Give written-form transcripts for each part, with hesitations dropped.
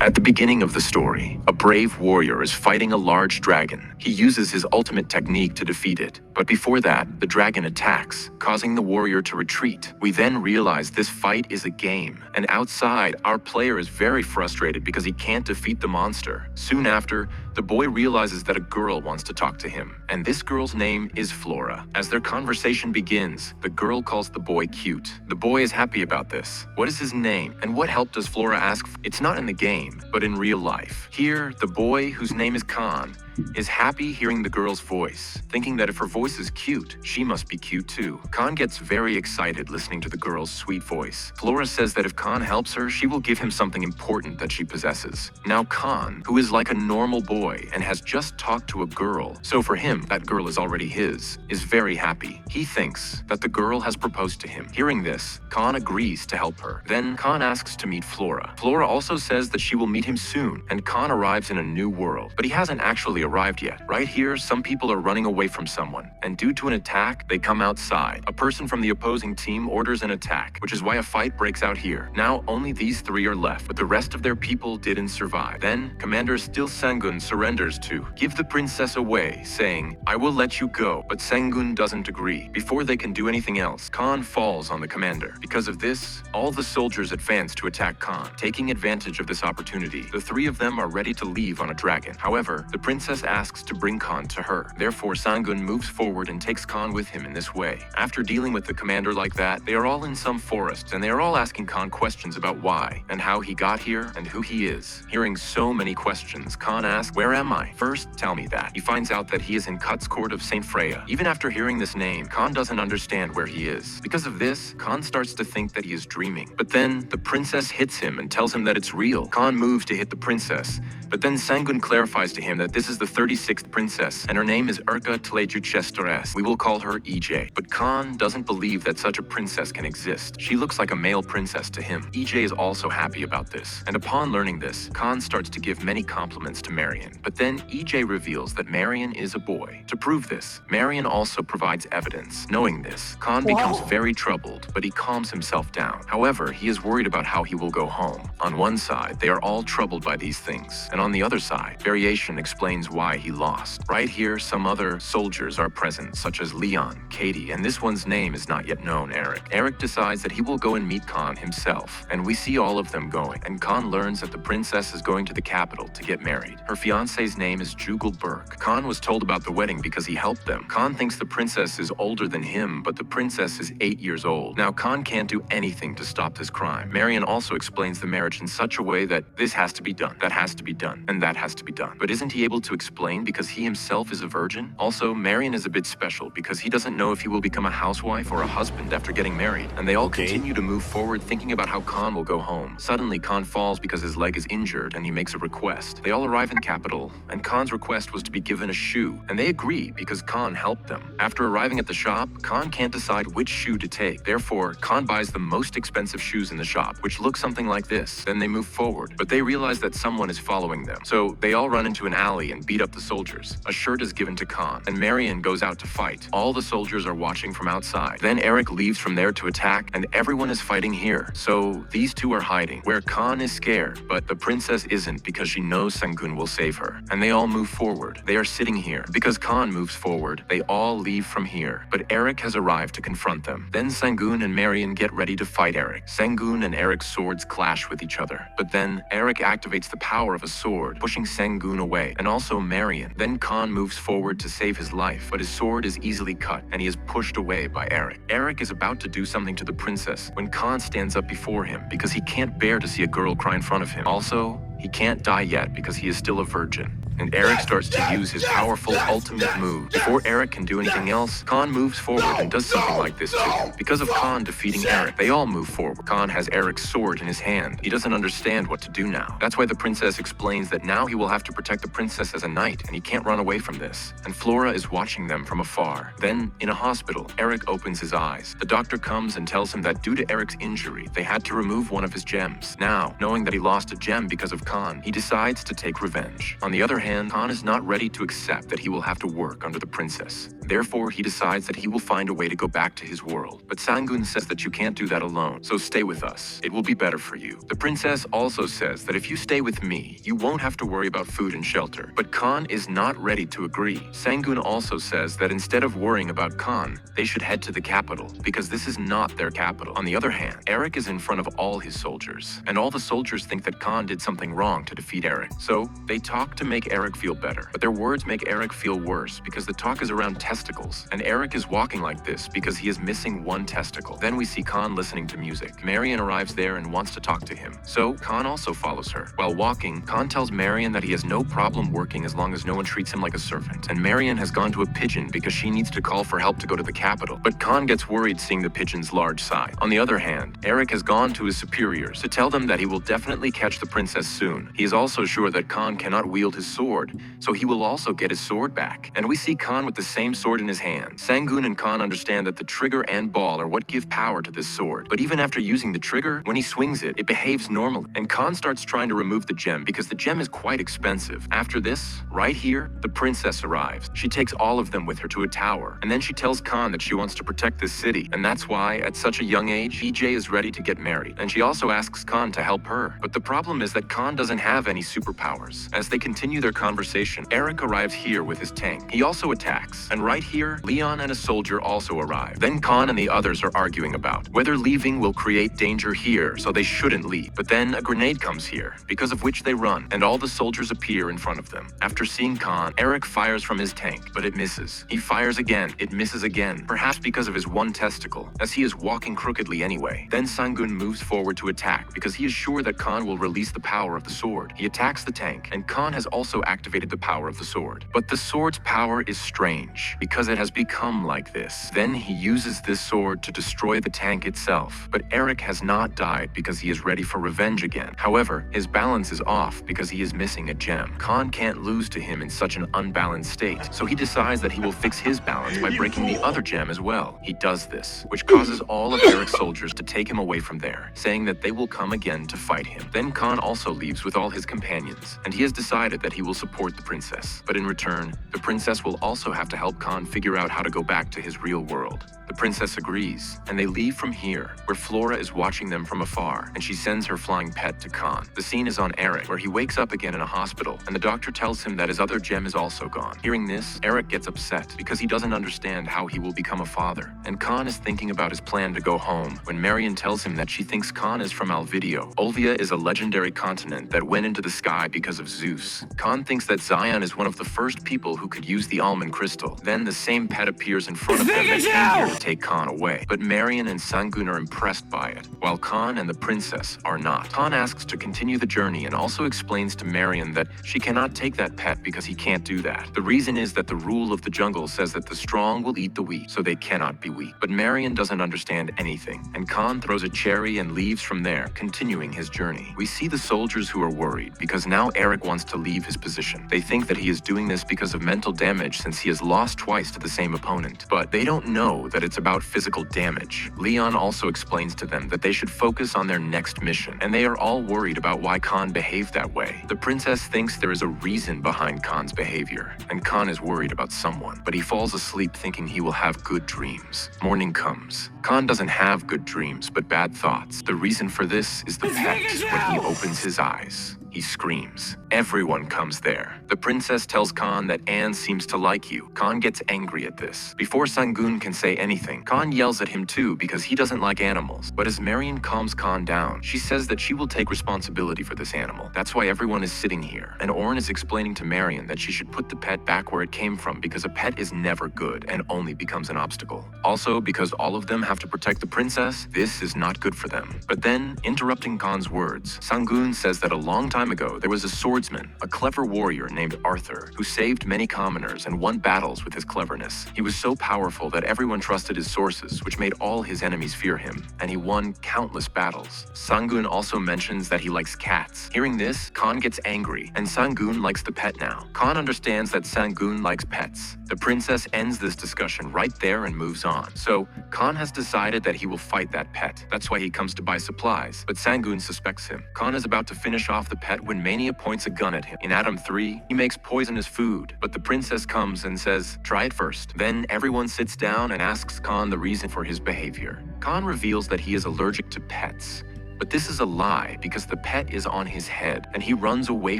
At the beginning of the story, a brave warrior is fighting a large dragon. He uses his ultimate technique to defeat it, but before that, the dragon attacks, causing the warrior to retreat. We then realize this fight is a game, and outside, our player is very frustrated because he can't defeat the monster. Soon after, the boy realizes that a girl wants to talk to him, and this girl's name is Flora. As their conversation begins, the girl calls the boy cute. The boy is happy about this. What is his name, and what help does Flora ask for? It's not in the game, but in real life. Here, the boy, whose name is Khan, is happy hearing the girl's voice, thinking that if her voice is cute, she must be cute too. Khan gets very excited listening to the girl's sweet voice. Flora says that if Khan helps her, she will give him something important that she possesses. Now Khan, who is like a normal boy and has just talked to a girl, so for him, that girl is already his, is very happy. He thinks that the girl has proposed to him. Hearing this, Khan agrees to help her. Then Khan asks to meet Flora. Flora also says that she will meet him soon, and Khan arrives in a new world, but he hasn't actually arrived yet. Right here, some people are running away from someone, and due to an attack, they come outside. A person from the opposing team orders an attack, which is why a fight breaks out here. Now, only these three are left, but the rest of their people didn't survive. Then, Commander Still Sengun surrenders to give the princess away, saying, "I will let you go," but Sengun doesn't agree. Before they can do anything else, Khan falls on the commander. Because of this, all the soldiers advance to attack Khan. Taking advantage of this opportunity, the three of them are ready to leave on a dragon. However, the princess asks to bring Khan to her. Therefore, Sangun moves forward and takes Khan with him in this way. After dealing with the commander like that, they are all in some forest, and they are all asking Khan questions about why, and how he got here, and who he is. Hearing so many questions, Khan asks, "Where am I? First, tell me that." He finds out that he is in Kut's court of St. Freya. Even after hearing this name, Khan doesn't understand where he is. Because of this, Khan starts to think that he is dreaming. But then, the princess hits him and tells him that it's real. Khan moves to hit the princess, but then Sangun clarifies to him that this is the 36th princess, and her name is Urka Tlejuchestores. We will call her EJ. But Khan doesn't believe that such a princess can exist. She looks like a male princess to him. EJ is also happy about this, and upon learning this, Khan starts to give many compliments to Marion. But then EJ reveals that Marion is a boy. To prove this, Marion also provides evidence. Knowing this, Khan becomes very troubled, but he calms himself down. However, he is worried about how he will go home. On one side, they are all troubled by these things, and on the other side, Variation explains why he lost. Right here, some other soldiers are present, such as Leon, Katie, and this one's name is not yet known, Eric. Eric decides that he will go and meet Khan himself, and we see all of them going, and Khan learns that the princess is going to the capital to get married. Her fiance's name is Jugal Burke. Khan was told about the wedding because he helped them. Khan thinks the princess is older than him, but the princess is 8 years old. Now, Khan can't do anything to stop this crime. Marion also explains the marriage in such a way that this has to be done, that has to be done, and that has to be done. But isn't he able to explain because he himself is a virgin? Also, Marion is a bit special because he doesn't know if he will become a housewife or a husband after getting married. And they all continue to move forward thinking about how Khan will go home. Suddenly, Khan falls because his leg is injured and he makes a request. They all arrive in capital, and Khan's request was to be given a shoe, and they agree because Khan helped them. After arriving at the shop, Khan can't decide which shoe to take. Therefore, Khan buys the most expensive shoes in the shop, which look something like this. Then they move forward, but they realize that someone is following them. So they all run into an alley and beat up the soldiers. A shirt is given to Khan, and Marion goes out to fight. All the soldiers are watching from outside. Then Eric leaves from there to attack, and everyone is fighting here. So these two are hiding, where Khan is scared, but the princess isn't because she knows Sangun will save her. And they all move forward. They are sitting here. Because Khan moves forward, they all leave from here. But Eric has arrived to confront them. Then Sangun and Marion get ready to fight Eric. Sangun and Eric's swords clash with each other. But then Eric activates the power of a sword, pushing Sangun away, and also Marion. Then Khan moves forward to save his life, but his sword is easily cut, and he is pushed away by Eric. Eric is about to do something to the princess when Khan stands up before him because he can't bear to see a girl cry in front of him. Also, he can't die yet because he is still a virgin. And Eric starts to use his powerful ultimate move. Before Eric can do anything else, Khan moves forward and does something like this to him. Because of Khan defeating Eric, they all move forward. Khan has Eric's sword in his hand. He doesn't understand what to do now. That's why the princess explains that now he will have to protect the princess as a knight, and he can't run away from this. And Flora is watching them from afar. Then, in a hospital, Eric opens his eyes. The doctor comes and tells him that due to Eric's injury, they had to remove one of his gems. Now, knowing that he lost a gem because of Khan, he decides to take revenge. On the other hand, Khan is not ready to accept that he will have to work under the princess. Therefore, he decides that he will find a way to go back to his world. But Sangun says that you can't do that alone, so stay with us. It will be better for you. The princess also says that if you stay with me, you won't have to worry about food and shelter. But Khan is not ready to agree. Sangun also says that instead of worrying about Khan, they should head to the capital, because this is not their capital. On the other hand, Eric is in front of all his soldiers, and all the soldiers think that Khan did something wrong to defeat Eric. So, they talk to make Eric feel better. But their words make Eric feel worse, because the talk is around testicles, and Eric is walking like this because he is missing one testicle. Then we see Khan listening to music. Marion arrives there and wants to talk to him. So, Khan also follows her. While walking, Khan tells Marion that he has no problem working as long as no one treats him like a servant. And Marion has gone to a pigeon because she needs to call for help to go to the capital. But Khan gets worried seeing the pigeon's large size. On the other hand, Eric has gone to his superiors to tell them that he will definitely catch the princess soon. He is also sure that Khan cannot wield his sword, so he will also get his sword back. And we see Khan with the same sword in his hand. Sangun and Khan understand that the trigger and ball are what give power to this sword. But even after using the trigger, when he swings it, it behaves normally. And Khan starts trying to remove the gem because the gem is quite expensive. After this, right here, the princess arrives. She takes all of them with her to a tower. And then she tells Khan that she wants to protect this city. And that's why, at such a young age, EJ is ready to get married. And she also asks Khan to help her. But the problem is that Khan doesn't have any superpowers. As they continue their conversation, Eric arrives here with his tank. He also attacks. And right here, Leon and a soldier also arrive. Then Khan and the others are arguing about whether leaving will create danger here, so they shouldn't leave. But then a grenade comes here, because of which they run, and all the soldiers appear in front of them. After seeing Khan, Eric fires from his tank, but it misses. He fires again, it misses again, perhaps because of his one testicle, as he is walking crookedly anyway. Then Sangun moves forward to attack, because he is sure that Khan will release the power of the sword. He attacks the tank, and Khan has also activated the power of the sword. But the sword's power is strange, because it has become like this. Then he uses this sword to destroy the tank itself. But Eric has not died because he is ready for revenge again. However, his balance is off because he is missing a gem. Khan can't lose to him in such an unbalanced state, so he decides that he will fix his balance by breaking the other gem as well. He does this, which causes all of Eric's soldiers to take him away from there, saying that they will come again to fight him. Then Khan also leaves with all his companions, and he has decided that he will support the princess. But in return, the princess will also have to help Khan figure out how to go back to his real world. The princess agrees, and they leave from here, where Flora is watching them from afar, and she sends her flying pet to Khan. The scene is on Eric, where he wakes up again in a hospital, and the doctor tells him that his other gem is also gone. Hearing this, Eric gets upset, because he doesn't understand how he will become a father. And Khan is thinking about his plan to go home, when Marion tells him that she thinks Khan is from Alvidio. Olvia is a legendary continent that went into the sky because of Zeus. Khan thinks that Zion is one of the first people who could use the almond crystal. Then the same pet appears in front of them that came here to take Khan away. But Marion and Sangun are impressed by it, while Khan and the princess are not. Khan asks to continue the journey and also explains to Marion that she cannot take that pet because he can't do that. The reason is that the rule of the jungle says that the strong will eat the weak, so they cannot be weak. But Marion doesn't understand anything, and Khan throws a cherry and leaves from there, continuing his journey. We see the soldiers who are worried, because now Eric wants to leave his position. They think that he is doing this because of mental damage since he has lost twice to the same opponent. But they don't know that it's about physical damage. Leon also explains to them that they should focus on their next mission, and they are all worried about why Khan behaved that way. The princess thinks there is a reason behind Khan's behavior, and Khan is worried about someone, but he falls asleep thinking he will have good dreams. Morning comes. Khan doesn't have good dreams, but bad thoughts. The reason for this is the pet. When he opens his eyes, he screams. Everyone comes there. The princess tells Khan that Anne seems to like you. Khan gets angry at this. Before Sangun can say anything, Khan yells at him too because he doesn't like animals. But as Marion calms Khan down, she says that she will take responsibility for this animal. That's why everyone is sitting here. And Orn is explaining to Marion that she should put the pet back where it came from because a pet is never good and only becomes an obstacle. Also, because all of them have to protect the princess, this is not good for them. But then, interrupting Khan's words, Sangun says that a long time ago, there was a swordsman, a clever warrior named Arthur, who saved many commoners and won battles with his cleverness. He was so powerful that everyone trusted his sources, which made all his enemies fear him, and he won countless battles. Sangun also mentions that he likes cats. Hearing this, Khan gets angry, and Sangun likes the pet now. Khan understands that Sangun likes pets. The princess ends this discussion right there and moves on. So, Khan has decided that he will fight that pet. That's why he comes to buy supplies, but Sangun suspects him. Khan is about to finish off the pet pet when Mania points a gun at him. In Atom 3, he makes poisonous food, but the princess comes and says, "Try it first." Then everyone sits down and asks Khan the reason for his behavior. Khan reveals that he is allergic to pets. But this is a lie because the pet is on his head and he runs away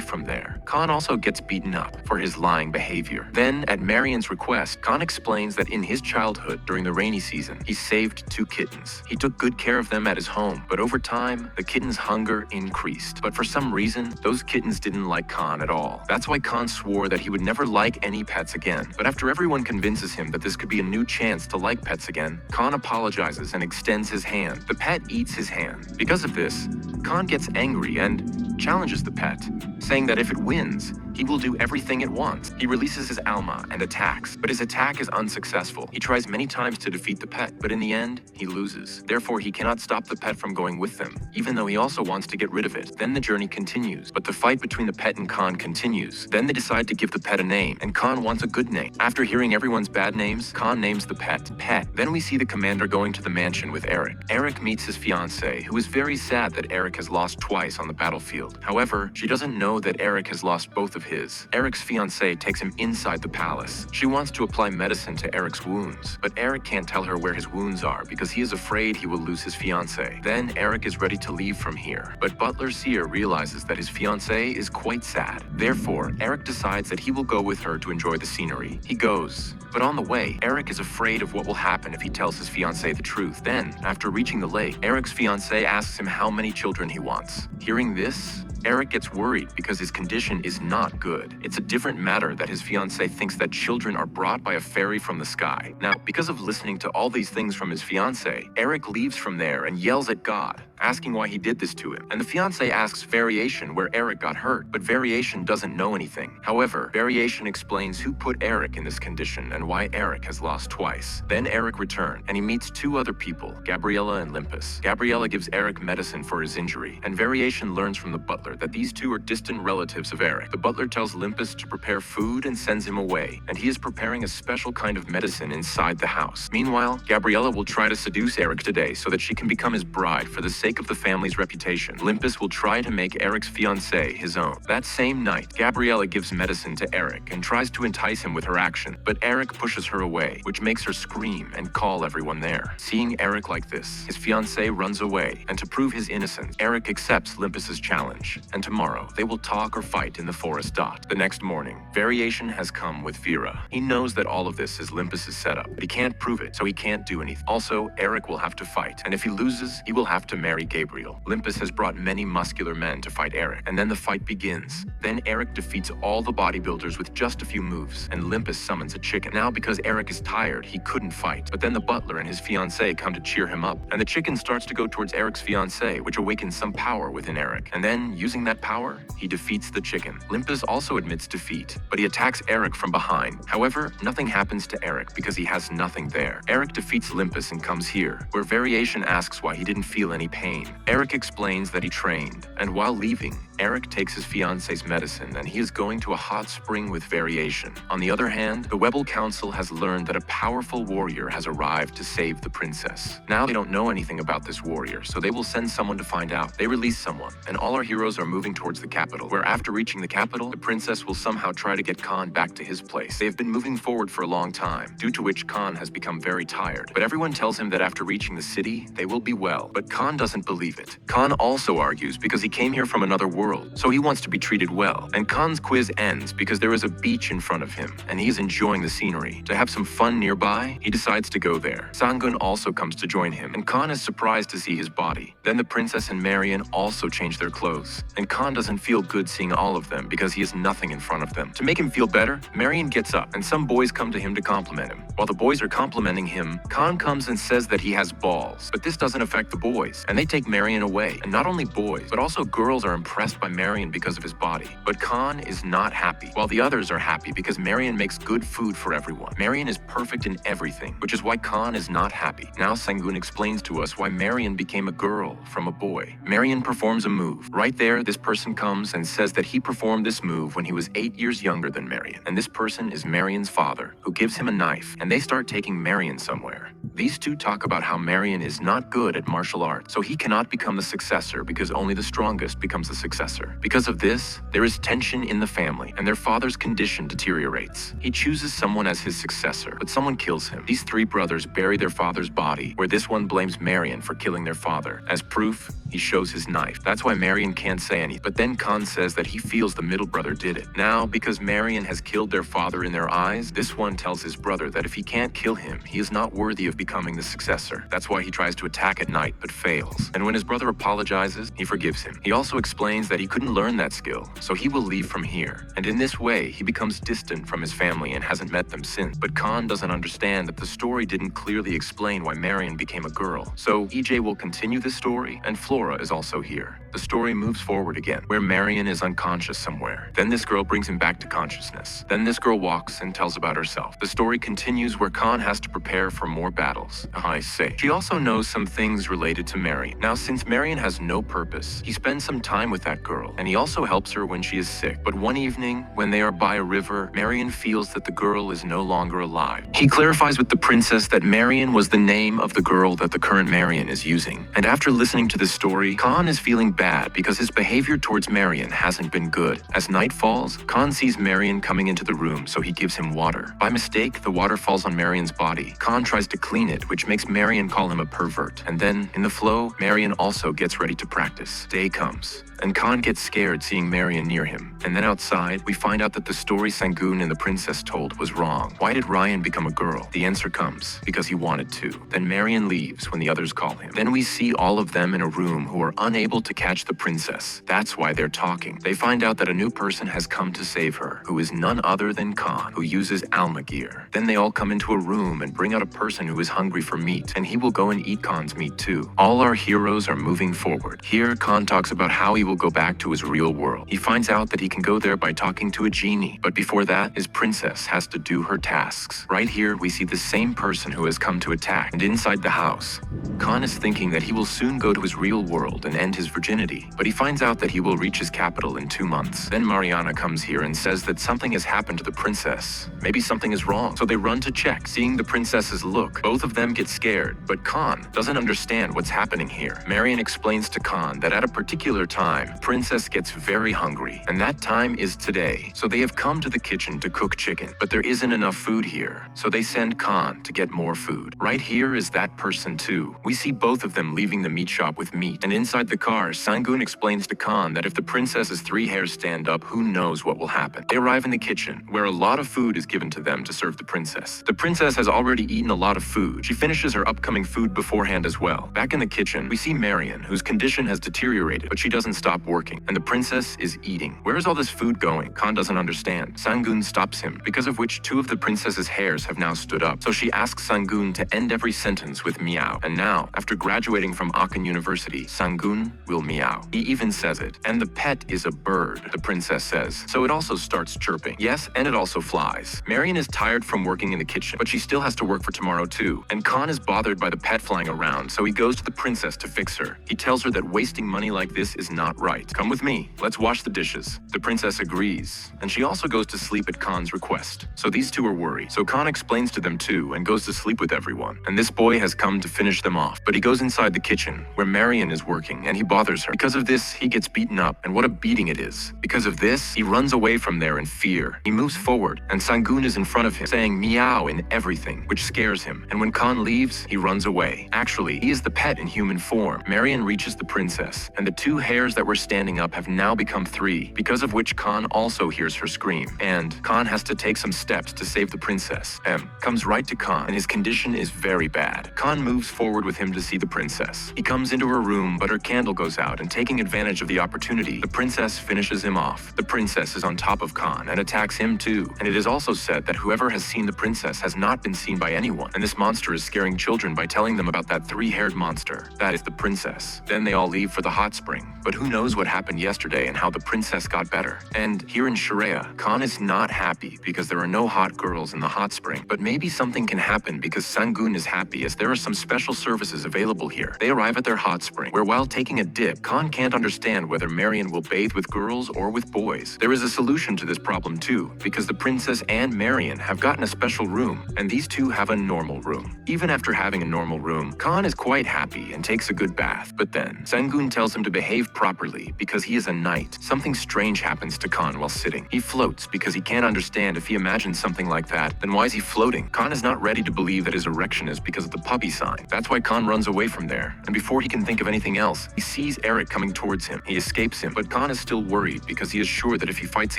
from there. Khan also gets beaten up for his lying behavior. Then, at Marion's request, Khan explains that in his childhood during the rainy season, he saved 2 kittens. He took good care of them at his home, but over time, the kittens' hunger increased. But for some reason, those kittens didn't like Khan at all. That's why Khan swore that he would never like any pets again. But after everyone convinces him that this could be a new chance to like pets again, Khan apologizes and extends his hand. The pet eats his hand. Because of this, Khan gets angry and challenges the pet, saying that if it wins, he will do everything it wants. He releases his Alma and attacks, but his attack is unsuccessful. He tries many times to defeat the pet, but in the end, he loses. Therefore, he cannot stop the pet from going with them, even though he also wants to get rid of it. Then the journey continues, but the fight between the pet and Khan continues. Then they decide to give the pet a name, and Khan wants a good name. After hearing everyone's bad names, Khan names the pet Pet. Then we see the commander going to the mansion with Eric. Eric meets his fiancée, who is very sad that Eric has lost twice on the battlefield. However, she doesn't know that Eric has lost both of his. Eric's fiancée takes him inside the palace. She wants to apply medicine to Eric's wounds, but Eric can't tell her where his wounds are because he is afraid he will lose his fiancée. Then Eric is ready to leave from here, but Butler Seer realizes that his fiancée is quite sad. Therefore, Eric decides that he will go with her to enjoy the scenery. He goes, but on the way, Eric is afraid of what will happen if he tells his fiancée the truth. Then, after reaching the lake, Eric's fiancée asks him how many children he wants. Hearing this, Eric gets worried because his condition is not good. It's a different matter that his fiancée thinks that children are brought by a fairy from the sky. Now, because of listening to all these things from his fiancée, Eric leaves from there and yells at God, asking why he did this to him. And the fiancé asks Variation where Eric got hurt, but Variation doesn't know anything. However, Variation explains who put Eric in this condition and why Eric has lost twice. Then Eric returns, and he meets 2 other people, Gabriella and Limpus. Gabriella gives Eric medicine for his injury, and Variation learns from the butler that these 2 are distant relatives of Eric. The butler tells Limpus to prepare food and sends him away, and he is preparing a special kind of medicine inside the house. Meanwhile, Gabriella will try to seduce Eric today so that she can become his bride for the sake of the family's reputation. Limpus will try to make Eric's fiancée his own. That same night, Gabriella gives medicine to Eric and tries to entice him with her action, but Eric pushes her away, which makes her scream and call everyone there. Seeing Eric like this, his fiancée runs away, and to prove his innocence, Eric accepts Limpus's challenge. And tomorrow, they will talk or fight in the forest dot. The next morning, Variation has come with Vera. He knows that all of this is Limpus's setup, but he can't prove it, so he can't do anything. Also, Eric will have to fight, and if he loses, he will have to marry Gabriel. Limpus has brought many muscular men to fight Eric, and then the fight begins. Then Eric defeats all the bodybuilders with just a few moves, and Limpus summons a chicken. Now, because Eric is tired, he couldn't fight, but then the butler and his fiancée come to cheer him up, and the chicken starts to go towards Eric's fiancée, which awakens some power within Eric. And then, using that power, he defeats the chicken. Limpus also admits defeat, but he attacks Eric from behind. However, nothing happens to Eric because he has nothing there. Eric defeats Limpus and comes here, where Variation asks why he didn't feel any pain. Eric explains that he trained, and while leaving, Eric takes his fiancé's medicine and he is going to a hot spring with Variation. On the other hand, the Webble Council has learned that a powerful warrior has arrived to save the princess. Now they don't know anything about this warrior, so they will send someone to find out. They release someone, and all our heroes are moving towards the capital, where after reaching the capital, the princess will somehow try to get Khan back to his place. They have been moving forward for a long time, due to which Khan has become very tired. But everyone tells him that after reaching the city, they will be well. But Khan doesn't believe it. Khan also argues because he came here from another world, so he wants to be treated well. And Khan's quiz ends because there is a beach in front of him, and he is enjoying the scenery. To have some fun nearby, he decides to go there. Sangun also comes to join him, and Khan is surprised to see his body. Then the princess and Marion also change their clothes, and Khan doesn't feel good seeing all of them because he has nothing in front of them. To make him feel better, Marion gets up, and some boys come to him to compliment him. While the boys are complimenting him, Khan comes and says that he has balls, but this doesn't affect the boys, and they take Marion away. And not only boys, but also girls are impressed by Marion because of his body. But Khan is not happy, while the others are happy because Marion makes good food for everyone. Marion is perfect in everything, which is why Khan is not happy. Now Sangun explains to us why Marion became a girl from a boy. Marion performs a move. Right there, this person comes and says that he performed this move when he was 8 years younger than Marion. And this person is Marion's father, who gives him a knife, and they start taking Marion somewhere. These two talk about how Marion is not good at martial arts, so he cannot become the successor because only the strongest becomes the successor. Because of this, there is tension in the family, and their father's condition deteriorates. He chooses someone as his successor, but someone kills him. These three brothers bury their father's body, where this one blames Marion for killing their father. As proof, he shows his knife. That's why Marion can't say anything. But then Khan says that he feels the middle brother did it. Now, because Marion has killed their father in their eyes, this one tells his brother that if he can't kill him, he is not worthy of becoming the successor. That's why he tries to attack at night, but fails. And when his brother apologizes, he forgives him. He also explains that he couldn't learn that skill, so he will leave from here. And in this way, he becomes distant from his family and hasn't met them since. But Khan doesn't understand that the story didn't clearly explain why Marion became a girl. So EJ will continue the story, and Flora is also here. The story moves forward again, where Marion is unconscious somewhere. Then this girl brings him back to consciousness. Then this girl walks and tells about herself. The story continues where Khan has to prepare for more battles. I say. She also knows some things related to Marion. Now, since Marion has no purpose, he spends some time with that girl, and he also helps her when she is sick. But one evening, when they are by a river, Marion feels that the girl is no longer alive. He clarifies with the princess that Marion was the name of the girl that the current Marion is using. And after listening to this story, Khan is feeling bad because his behavior towards Marion hasn't been good. As night falls, Khan sees Marion coming into the room, so he gives him water. By mistake, the water falls on Marion's body. Khan tries to clean it, which makes Marion call him a pervert. And then, in the flow, Marion also gets ready to practice. Day comes, and Khan gets scared seeing Marion near him. And then outside, we find out that the story Sangoon and the princess told was wrong. Why did Ryan become a girl? The answer comes, because he wanted to. Then Marion leaves when the others call him. Then we see all of them in a room who are unable to catch the princess. That's why they're talking. They find out that a new person has come to save her, who is none other than Khan, who uses Alma gear. Then they all come into a room and bring out a person who is hungry for meat, and he will go and eat Khan's meat too. All our heroes are moving forward. Here, Khan talks about how he will go back to his real world. He finds out that he can go there by talking to a genie, but before that, his princess has to do her tasks. Right here, we see the same person who has come to attack, and inside the house, Khan is thinking that he will soon go to his real world and end his virginity, but he finds out that he will reach his capital in 2 months. Then Mariana comes here and says that something has happened to the princess. Maybe something is wrong, so they run to check. Seeing the princess's look, both of them get scared, but Khan doesn't understand what's happening here. Marion explains to Khan that at a particular time, Princess gets very hungry, and that time is today. So they have come to the kitchen to cook chicken, but there isn't enough food here, so they send Khan to get more food. Right here is that person too. We see both of them leaving the meat shop with meat, and inside the car, Sangoon explains to Khan that if the princess's 3 hairs stand up, who knows what will happen. They arrive in the kitchen, where a lot of food is given to them to serve the princess. The princess has already eaten a lot of food. She finishes her upcoming food beforehand as well. Back in the kitchen, we see Marion, whose condition has deteriorated, but she doesn't stop working, and the princess is eating. Where is all this food going? Khan doesn't understand. Sangoon stops him, because of which 2 of the princess's hairs have now stood up. So she asks Sangoon to end every sentence with meow. And now, after graduating from Aachen University, Sangoon will meow. He even says it. And the pet is a bird, the princess says. So it also starts chirping. Yes, and it also flies. Marion is tired from working in the kitchen, but she still has to work for tomorrow too. And Khan is bothered by the pet flying around, so he goes to the princess to fix her. He tells her that wasting money like this is not right. Come with me. Let's wash the dishes. The princess agrees, and she also goes to sleep at Khan's request. So these two are worried. So Khan explains to them too and goes to sleep with everyone. And this boy has come to finish them off, but he goes inside the kitchen where Marion is working and he bothers her. Because of this, he gets beaten up, and what a beating it is. Because of this, he runs away from there in fear. He moves forward, and Sangoon is in front of him, saying meow in everything, which scares him. And when Khan leaves, he runs away. Actually, he is the pet in human form. Marion reaches the princess, and the 2 hairs that were standing up have now become 3, because of which Khan also hears her scream. And Khan has to take some steps to save the princess. M comes right to Khan, and his condition is very bad. Khan moves forward with him to see the princess. He comes into her room, but her candle goes out, and taking advantage of the opportunity, the princess finishes him off. The princess is on top of Khan and attacks him too. And it is also said that whoever has seen the princess has not been seen by anyone, and this monster is scaring children by telling them about that 3-haired monster. That is the princess. Then they all leave for the hot spring, but who knows what happened yesterday and how the princess got better. And here in Sharia, Khan is not happy because there are no hot girls in the hot spring, but maybe something can happen because Sangoon is happy as there are some special services available here. They arrive at their hot spring, where while taking a dip, Khan can't understand whether Marion will bathe with girls or with boys. There is a solution to this problem too, because the princess and Marion have gotten a special room, and these two have a normal room. Even after having a normal room, Khan is quite happy and takes a good bath. But then, Sangun tells him to behave properly because he is a knight. Something strange happens to Khan while sitting. He floats because he can't understand if he imagines something like that, then why is he floating? Khan is not ready to believe that his erection is because of the puppy sign. That's why Khan runs away from there, and before he can think of anything else, he sees Eric coming towards him. He escapes him, but Khan is still worried because he is sure that if he fights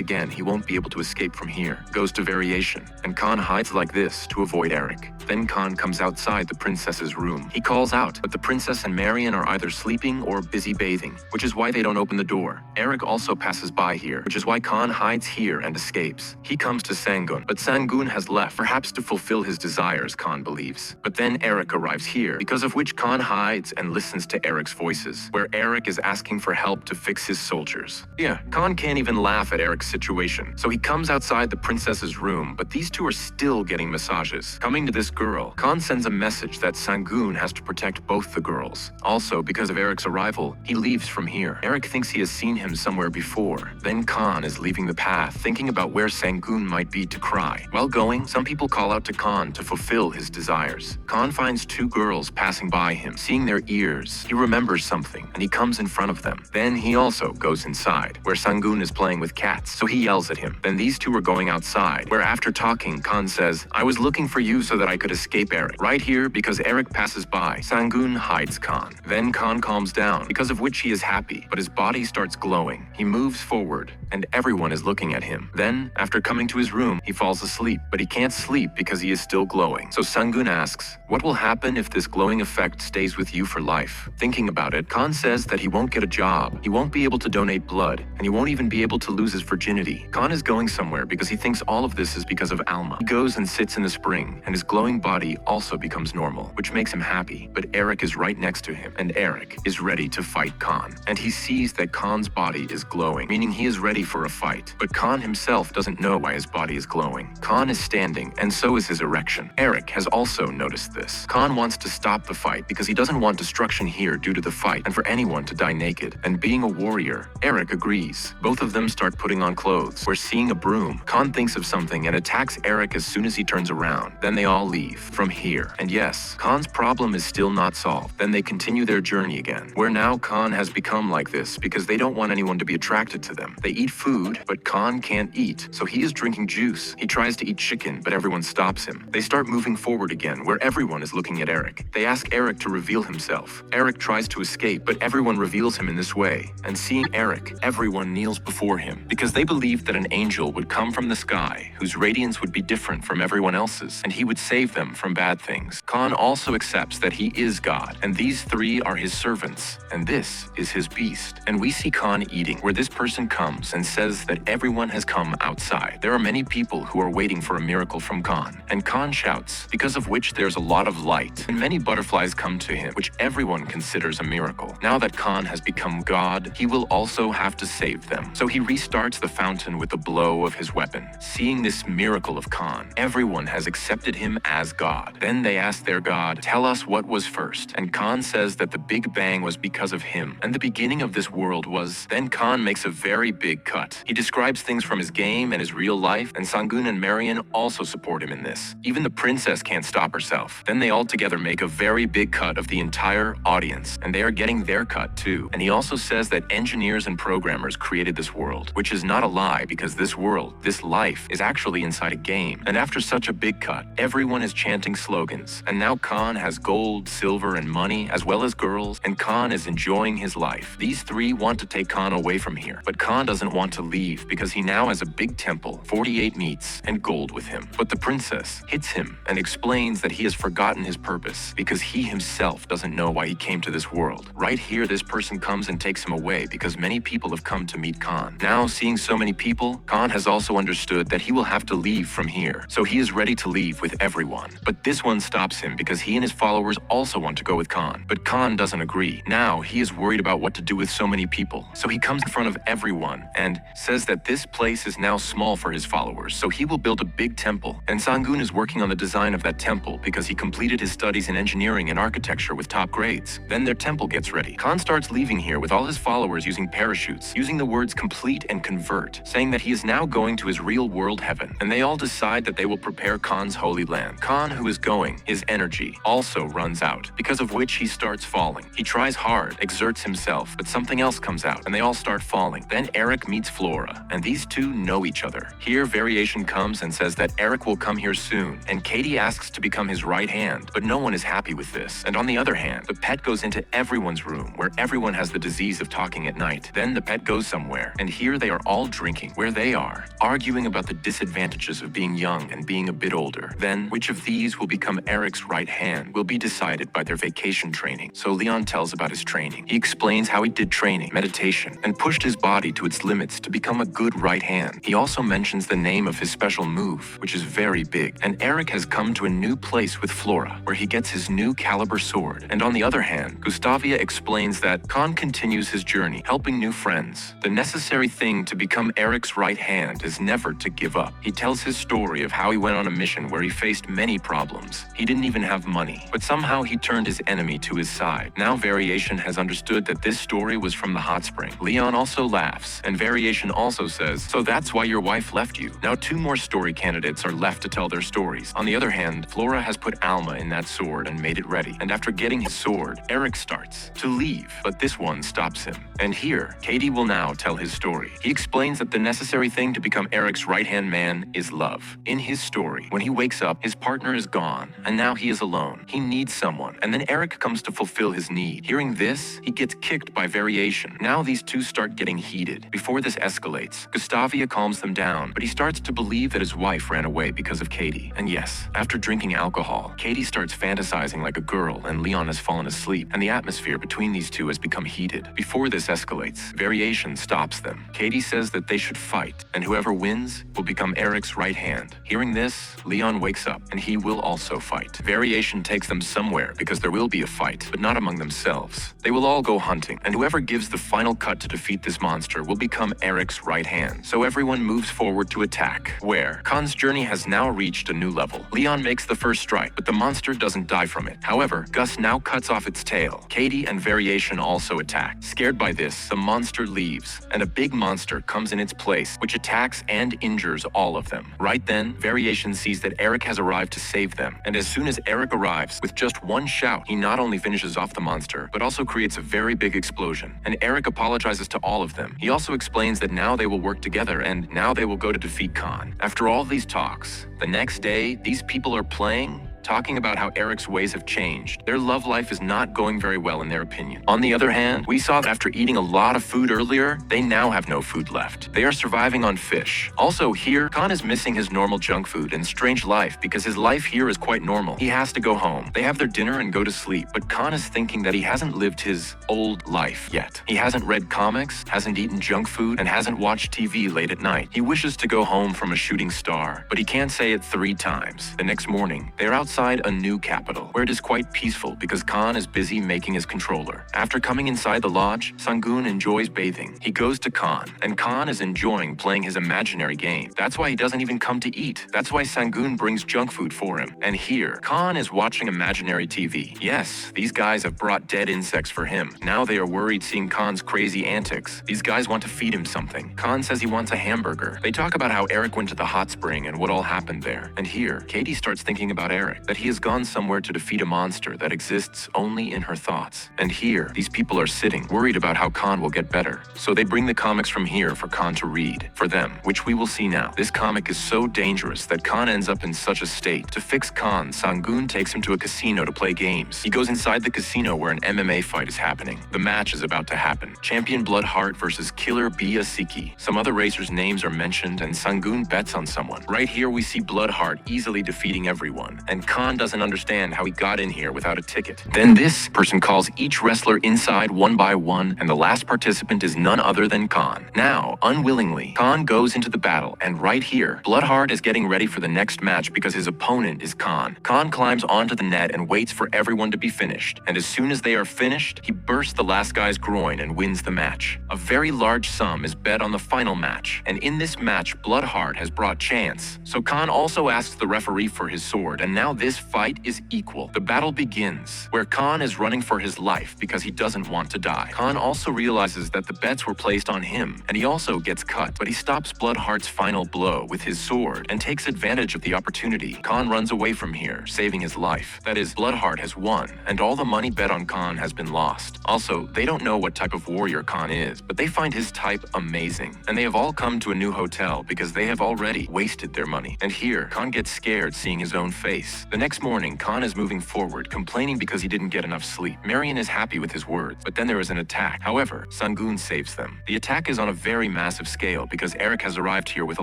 again, he won't be able to escape from here. Goes to variation, and Khan hides like this to avoid Eric. Then Khan comes outside the princess's room. He calls out, but the princess and Marion are either sleeping or busy bathing, which is why they don't open the door. Eric also passes by here, which is why Khan hides here and escapes. He comes to Sangun, but Sangun has left, perhaps to fulfill his desires, Khan believes. But then Eric arrives here, because of which Khan hides and listens to Eric's voices, where Eric is asking for help to fix his soldiers. Yeah, Khan can't even laugh at Eric's situation, so he comes outside the princess's room, but these two are still getting massages. Coming to this girl, Khan sends a message that Sangun has to protect both the girls. Also, because of Eric's arrival, he leaves from here. Eric thinks he has seen him somewhere before. Then Khan is leaving the path, thinking about where Sangun might be to cry. While going, some people call out to Khan to fulfill his desires. Khan finds two girls passing by him. Seeing their ears, he remembers something, and he comes in front of them. Then he also goes inside, where Sangun is playing with cats, so he yells at him. Then these two are going outside, where after talking, Khan says, "I was looking for you so that I could escape Eric. Right here, because Eric passes by." Sangun hides Khan. Then Khan calms down, because of which he is happy, but his body starts glowing. He moves forward, and everyone is looking at him. Then, after coming to his room, he falls asleep, but he can't sleep because he is still glowing. So Sangun asks, "What will happen if this glowing effect stays with you for life?" Thinking about it, Khan says that he won't get a job, he won't be able to donate blood, and he won't even be able to lose his virginity. Khan is going somewhere because he thinks all of this is because of Alma. He goes and sits in the spring, and his glowing body also becomes normal, which makes him happy. But Eric is right next to him, and Eric is ready to fight Khan. And he sees that Khan's body is glowing, meaning he is ready for a fight. But Khan himself doesn't know why his body is glowing. Khan is standing, and so is his erection. Eric has also noticed this. Khan wants to stop the fight because he doesn't want destruction here due to the fight, and for anyone to die naked. And being a warrior, Eric agrees. Both of them start putting on clothes. We're seeing a broom. Khan thinks of something and attacks Eric as soon as he turns around. Then they all leave from here. And yes, Khan's problem is still not solved. Then they continue their journey again, where now Khan has become like this because they don't want anyone to be attracted to them. They eat food, but Khan can't eat, so he is drinking juice. He tries to eat chicken, but everyone stops him. They start moving forward again, where everyone is looking at Eric. They ask Eric to reveal himself. Eric tries to escape, but everyone reveals him in this way. And seeing Eric, everyone kneels before him, because they believed that an angel would come from the sky, whose radiance would be different from everyone else's, and he would save them from bad things. Khan also accepts that he is God, and these three are his servants, and this is his beast. And we see Khan eating, where this person comes and says that everyone has come outside. There are many people who are waiting for a miracle from Khan, and Khan shouts, because of which there's a lot of light, and many butterflies come to him, which everyone considers a miracle. Now that Khan has become God, he will also have to save them. So he restarts the fountain with a blow of his weapon. Seeing this miracle of Khan, everyone has accepted him as God. Then they ask their God, "Tell us what was first." And Khan says that the Big Bang was because of him, and the beginning of this world was. Then Khan makes a very big cut. He describes things from his game and his real life, and Sangun and Marion also support him in this. Even the princess can't stop herself. Then they all together make a very big cut of the entire audience, and they are getting their cut too. And he also says that engineers and programmers created this world, which is not a lie because this world, this life, is actually inside a game. And after such a big cut, everyone is chanting slogans. And now Khan has gold, silver, and money, as well as girls, and Khan is enjoying his life. These three want to take Khan away from here, but Khan doesn't want to leave because he now has a big temple, 48 meats, and gold with him. But the princess hits him and explains that he has forgotten his purpose because he himself doesn't know why he came to this world. Right here, this person comes and takes him away because many people have come to meet Khan. Now, seeing so many people, Khan has also understood that he will have to leave from here, so he is ready to leave with everyone. But this one stops stops him because he and his followers also want to go with Khan. But Khan doesn't agree. Now he is worried about what to do with so many people. So he comes in front of everyone and says that this place is now small for his followers, so he will build a big temple. And Sangun is working on the design of that temple because he completed his studies in engineering and architecture with top grades. Then their temple gets ready. Khan starts leaving here with all his followers using parachutes, using the words complete and convert, saying that he is now going to his real-world heaven. And they all decide that they will prepare Khan's holy land. Khan, who is going, his energy also runs out, because of which he starts falling. He tries hard, exerts himself, but something else comes out, and they all start falling. Then Eric meets Flora, and these two know each other. Here, Variation comes and says that Eric will come here soon, and Katie asks to become his right hand, but no one is happy with this. And on the other hand, the pet goes into everyone's room, where everyone has the disease of talking at night. Then the pet goes somewhere, and here they are all drinking, where they are, arguing about the disadvantages of being young and being a bit older. Then, which of these will become Eric's right hand will be decided by their vacation training. So Leon tells about his training. He explains how he did training, meditation, and pushed his body to its limits to become a good right hand. He also mentions the name of his special move, which is very big. And Eric has come to a new place with Flora, where he gets his new caliber sword. And on the other hand, Gustavia explains that Khan continues his journey, helping new friends. The necessary thing to become Eric's right hand is never to give up. He tells his story of how he went on a mission where he faced many problems. He didn't even have money, but somehow he turned his enemy to his side. Now Variation has understood that this story was from the hot spring. Leon also laughs, and Variation also says, "So that's why your wife left you." Now 2 more story candidates are left to tell their stories. On the other hand, Flora has put Alma in that sword and made it ready. And after getting his sword, Eric starts to leave, but this one stops him. And here, Katie will now tell his story. He explains that the necessary thing to become Eric's right-hand man is love. In his story, when he wakes up, his partner is gone, and now he is alone. He needs someone, and then Eric comes to fulfill his need. Hearing this, he gets kicked by Variation. Now these two start getting heated. Before this escalates, Gustavia calms them down, but he starts to believe that his wife ran away because of Katie. And yes, after drinking alcohol, Katie starts fantasizing like a girl, and Leon has fallen asleep, and the atmosphere between these two has become heated. Before this escalates, Variation stops them. Katie says that they should fight, and whoever wins will become Eric's right hand. Hearing this, Leon wakes up, and he will also fight. Variation takes them somewhere because there will be a fight, but not among themselves. They will all go hunting, and whoever gives the final cut to defeat this monster will become Eric's right hand. So everyone moves forward to attack, where Khan's journey has now reached a new level. Leon makes the first strike, but the monster doesn't die from it. However, Gus now cuts off its tail. Katie and Variation also attack. Scared by this, the monster leaves, and a big monster comes in its place, which attacks and injures all of them. Right then, Variation sees that Eric has arrived to save them, and as soon as Eric arrives, with just one shout, he not only finishes off the monster, but also creates a very big explosion. And Eric apologizes to all of them. He also explains that now they will work together, and now they will go to defeat Khan. After all these talks, the next day, these people are playing, talking about how Eric's ways have changed. Their love life is not going very well in their opinion. On the other hand, we saw that after eating a lot of food earlier, they now have no food left. They are surviving on fish. Also here, Khan is missing his normal junk food and strange life because his life here is quite normal. He has to go home. They have their dinner and go to sleep, but Khan is thinking that he hasn't lived his old life yet. He hasn't read comics, hasn't eaten junk food, and hasn't watched TV late at night. He wishes to go home from a shooting star, but he can't say it 3 times. The next morning, they are outside a new capital, where it is quite peaceful because Khan is busy making his controller. After coming inside the lodge, Sangun enjoys bathing. He goes to Khan, and Khan is enjoying playing his imaginary game. That's why he doesn't even come to eat. That's why Sangun brings junk food for him. And here, Khan is watching imaginary TV. Yes, these guys have brought dead insects for him. Now they are worried seeing Khan's crazy antics. These guys want to feed him something. Khan says he wants a hamburger. They talk about how Eric went to the hot spring and what all happened there. And here, Katie starts thinking about Eric, that he has gone somewhere to defeat a monster that exists only in her thoughts. And here, these people are sitting, worried about how Khan will get better. So they bring the comics from here for Khan to read, for them, which we will see now. This comic is so dangerous that Khan ends up in such a state. To fix Khan, Sangun takes him to a casino to play games. He goes inside the casino where an MMA fight is happening. The match is about to happen. Champion Bloodheart versus Killer Biyasiki. Some other racers' names are mentioned, and Sangun bets on someone. Right here we see Bloodheart easily defeating everyone, and Khan doesn't understand how he got in here without a ticket. Then this person calls each wrestler inside one by one, and the last participant is none other than Khan. Now, unwillingly, Khan goes into the battle, and right here, Bloodheart is getting ready for the next match because his opponent is Khan. Khan climbs onto the net and waits for everyone to be finished, and as soon as they are finished, he bursts the last guy's groin and wins the match. A very large sum is bet on the final match, and in this match, Bloodheart has brought chance. So Khan also asks the referee for his sword, and now this fight is equal. The battle begins, where Khan is running for his life because he doesn't want to die. Khan also realizes that the bets were placed on him, and he also gets cut, but he stops Bloodheart's final blow with his sword and takes advantage of the opportunity. Khan runs away from here, saving his life. That is, Bloodheart has won, and all the money bet on Khan has been lost. Also, they don't know what type of warrior Khan is, but they find his type amazing, and they have all come to a new hotel because they have already wasted their money. And here, Khan gets scared seeing his own face. The next morning, Khan is moving forward, complaining because he didn't get enough sleep. Marion is happy with his words, but then there is an attack. However, Sangoon saves them. The attack is on a very massive scale because Eric has arrived here with a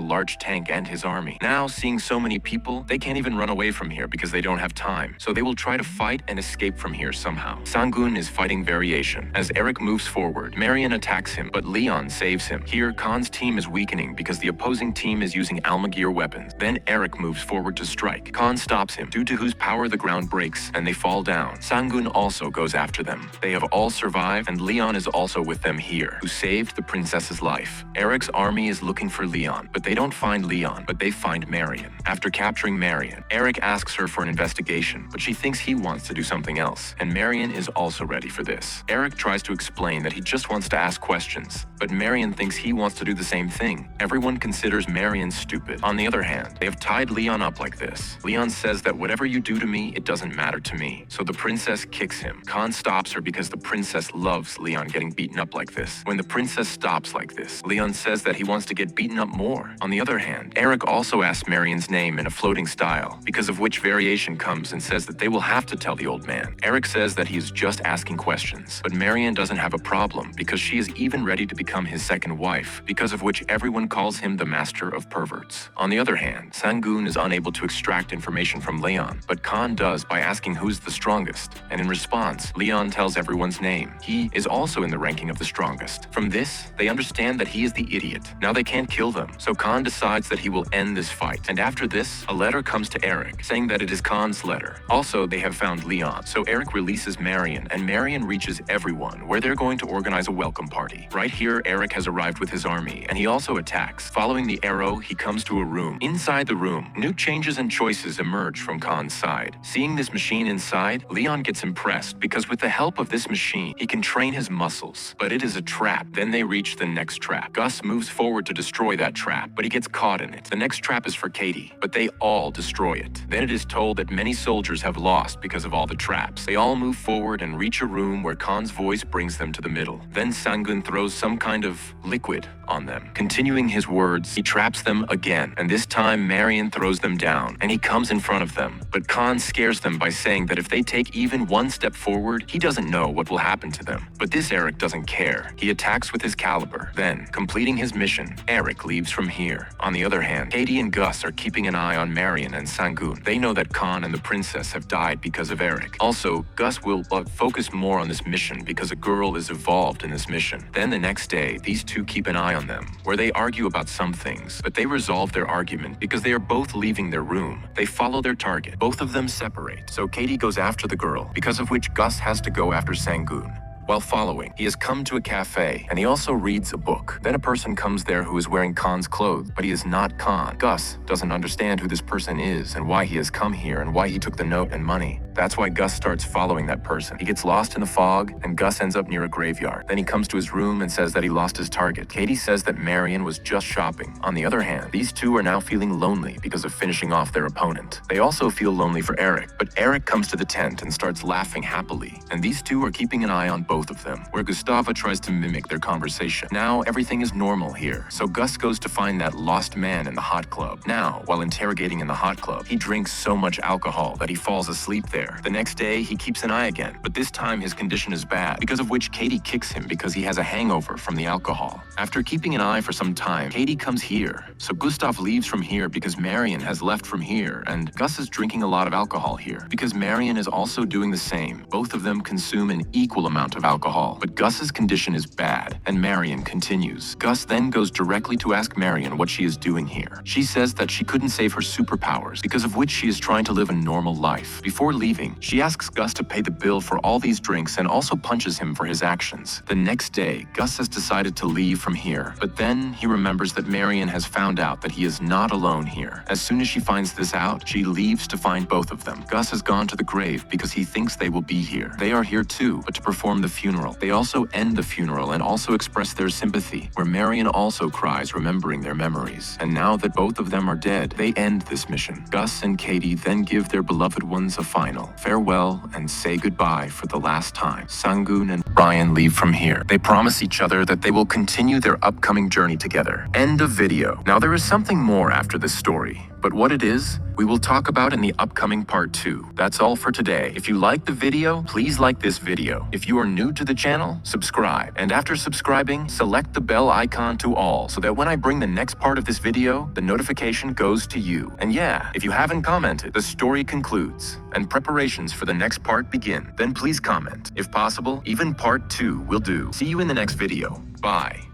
large tank and his army. Now, seeing so many people, they can't even run away from here because they don't have time. So they will try to fight and escape from here somehow. Sangoon is fighting variation. As Eric moves forward, Marion attacks him, but Leon saves him. Here, Khan's team is weakening because the opposing team is using Almagear weapons. Then Eric moves forward to strike. Khan stops him, due to whose power the ground breaks, and they fall down. Sangoon also goes after them. They have all survived, and Leon is also with them here, who saved the princess's life. Eric's army is looking for Leon, but they don't find Leon, but they find Marion. After capturing Marion, Eric asks her for an investigation, but she thinks he wants to do something else, and Marion is also ready for this. Eric tries to explain that he just wants to ask questions, but Marion thinks he wants to do the same thing. Everyone considers Marion stupid. On the other hand, they have tied Leon up like this. Leon says that whatever you do to me, it doesn't matter to me. So the princess kicks him. Khan stops her because the princess loves Leon getting beaten up like this. When the princess stops like this, Leon says that he wants to get beaten up more. On the other hand, Eric also asks Marion's name in a floating style, because of which variation comes and says that they will have to tell the old man. Eric says that he is just asking questions, but Marion doesn't have a problem because she is even ready to become his second wife, because of which everyone calls him the master of perverts. On the other hand, Sangoon is unable to extract information from Leon, but Khan does by asking who's the strongest, and in response, Leon tells everyone's name. He is also in the ranking of the strongest. From this, they understand that he is the idiot. Now they can't kill them, so Khan decides that he will end this fight. And after this, a letter comes to Eric, saying that it is Khan's letter. Also, they have found Leon, so Eric releases Marion, and Marion reaches everyone, where they're going to organize a welcome party. Right here, Eric has arrived with his army, and he also attacks. Following the arrow, he comes to a room. Inside the room, new changes and choices emerge from Khan's side. Seeing this machine inside, Leon gets impressed because with the help of this machine, he can train his muscles. But it is a trap. Then they reach the next trap. Gus moves forward to destroy that trap, but he gets caught in it. The next trap is for Katie, but they all destroy it. Then it is told that many soldiers have lost because of all the traps. They all move forward and reach a room where Khan's voice brings them to the middle. Then Sangoon throws some kind of liquid on them. Continuing his words, he traps them again, and this time Marion throws them down, and he comes in front of them. But Khan scares them by saying that if they take even one step forward, he doesn't know what will happen to them. But this Eric doesn't care. He attacks with his caliber. Then, completing his mission, Eric leaves from here. On the other hand, Katie and Gus are keeping an eye on Marion and Sangoon. They know that Khan and the princess have died because of Eric. Also, Gus will focus more on this mission because a girl is involved in this mission. Then the next day, these two keep an eye on them, where they argue about some things, but they resolve their argument because they are both leaving their room. They follow their target. Both of them separate, so Katie goes after the girl, because of which Gus has to go after Sangoon. While following, he has come to a cafe, and he also reads a book. Then a person comes there who is wearing Khan's clothes, but he is not Khan. Gus doesn't understand who this person is and why he has come here and why he took the note and money. That's why Gus starts following that person. He gets lost in the fog, and Gus ends up near a graveyard. Then he comes to his room and says that he lost his target. Katie says that Marion was just shopping. On the other hand, these two are now feeling lonely because of finishing off their opponent. They also feel lonely for Eric, but Eric comes to the tent and starts laughing happily, and these two are keeping an eye on both both of them, where Gustava tries to mimic their conversation. Now, everything is normal here, so Gus goes to find that lost man in the hot club. Now, while interrogating in the hot club, he drinks so much alcohol that he falls asleep there. The next day, he keeps an eye again, but this time his condition is bad, because of which Katie kicks him because he has a hangover from the alcohol. After keeping an eye for some time, Katie comes here, so Gustav leaves from here because Marion has left from here, and Gus is drinking a lot of alcohol here, because Marion is also doing the same. Both of them consume an equal amount of alcohol, but Gus's condition is bad, and Marion continues. Gus then goes directly to ask Marion what she is doing here. She says that she couldn't save her superpowers, because of which she is trying to live a normal life. Before leaving, she asks Gus to pay the bill for all these drinks and also punches him for his actions. The next day, Gus has decided to leave from here, but then he remembers that Marion has found out that he is not alone here. As soon as she finds this out, she leaves to find both of them. Gus has gone to the grave because he thinks they will be here. They are here too, but to perform the funeral. They also end the funeral and also express their sympathy, where Marion also cries remembering their memories. And now that both of them are dead, they end this mission. Gus and Katie then give their beloved ones a final farewell and say goodbye for the last time. Sangun and Ryan leave from here. They promise each other that they will continue their upcoming journey together. End of video. Now there is something more after this story, but what it is, we will talk about in the upcoming part 2. That's all for today. If you liked the video, please like this video. If you are new to the channel, subscribe. And after subscribing, select the bell icon to all so that when I bring the next part of this video, the notification goes to you. And yeah, if you haven't commented, the story concludes and preparations for the next part begin. Then please comment. If possible, even part 2 will do. See you in the next video. Bye.